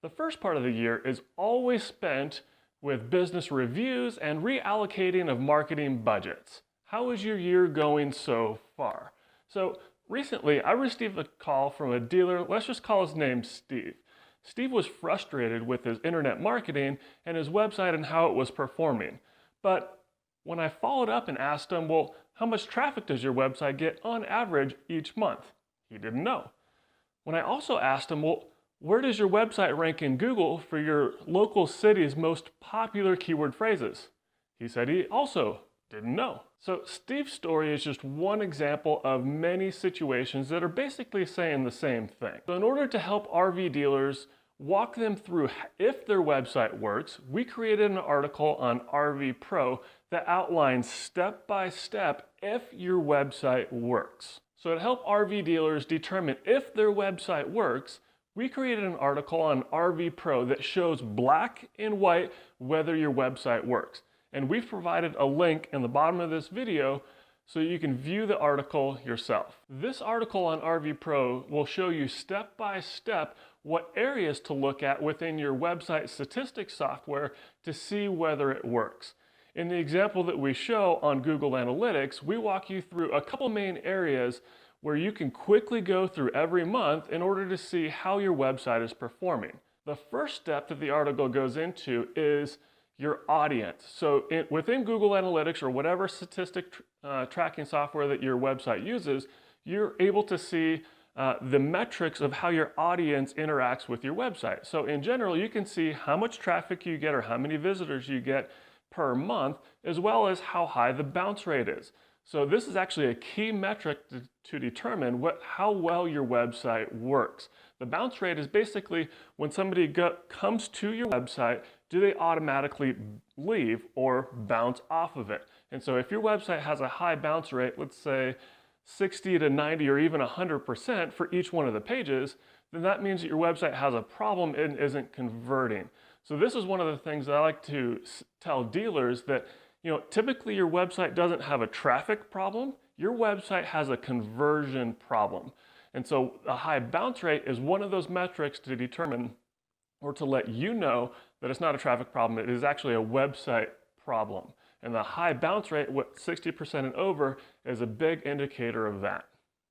The first part of the year is always spent with business reviews and reallocating of marketing budgets. How is your year going so far? So recently I received a call from a dealer, let's just call his name Steve. Steve was frustrated with his internet marketing and his website and how it was performing. But when I followed up and asked him, well, how much traffic does your website get on average each month? He didn't know. When I also asked him, well, where does your website rank in Google for your local city's most popular keyword phrases? He said he also didn't know. So Steve's story is just one example of many situations that are basically saying the same thing. So in order to help RV dealers walk them through if their website works, we created an article on RV Pro that outlines step by step if your website works. So to help RV dealers determine if their website works, we created an article on RV Pro that shows black and white whether your website works. And we've provided a link in the bottom of this video so you can view the article yourself. This article on RV Pro will show you step by step what areas to look at within your website statistics software to see whether it works. In the example that we show on Google Analytics, we walk you through a couple main areas where you can quickly go through every month in order to see how your website is performing. The first step that the article goes into is your audience. So within Google Analytics or whatever statistic tracking software that your website uses, you're able to see the metrics of how your audience interacts with your website. So in general, you can see how much traffic you get or how many visitors you get per month, as well as how high the bounce rate is. So this is actually a key metric to determine how well your website works. The bounce rate is basically when somebody comes to your website, do they automatically leave or bounce off of it? And so if your website has a high bounce rate, let's say 60 to 90 or even 100% for each one of the pages, then that means that your website has a problem and isn't converting. So this is one of the things that I like to tell dealers that typically your website doesn't have a traffic problem, your website has a conversion problem. And so a high bounce rate is one of those metrics to determine or to let you know that it's not a traffic problem, it is actually a website problem. And the high bounce rate, 60% and over, is a big indicator of that.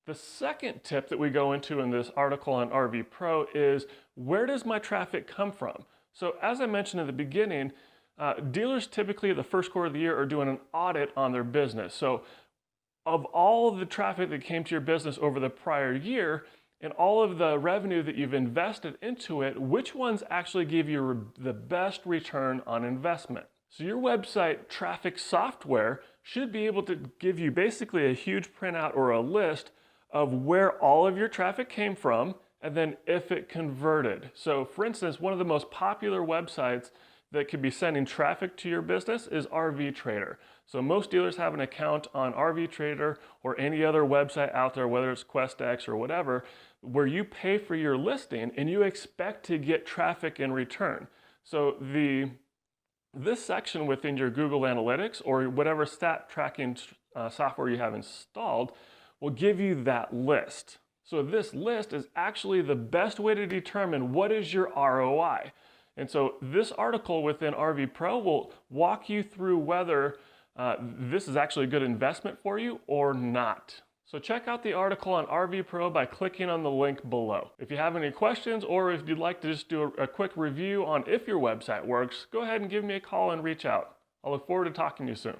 The second tip that we go into in this article on RV Pro is, where does my traffic come from? So as I mentioned in the beginning, dealers typically at the first quarter of the year are doing an audit on their business. So of all of the traffic that came to your business over the prior year and all of the revenue that you've invested into it, which ones actually give you the best return on investment? So your website traffic software should be able to give you basically a huge printout or a list of where all of your traffic came from and then if it converted. So for instance, one of the most popular websites that could be sending traffic to your business is RV Trader. So most dealers have an account on RV Trader or any other website out there, whether it's QuestX or whatever, where you pay for your listing and you expect to get traffic in return. So this section within your Google Analytics or whatever stat tracking software you have installed will give you that list. So this list is actually the best way to determine what is your ROI. And so this article within RV Pro will walk you through whether this is actually a good investment for you or not. So check out the article on RV Pro by clicking on the link below. If you have any questions or if you'd like to just do a quick review on if your website works, go ahead and give me a call and reach out. I'll look forward to talking to you soon.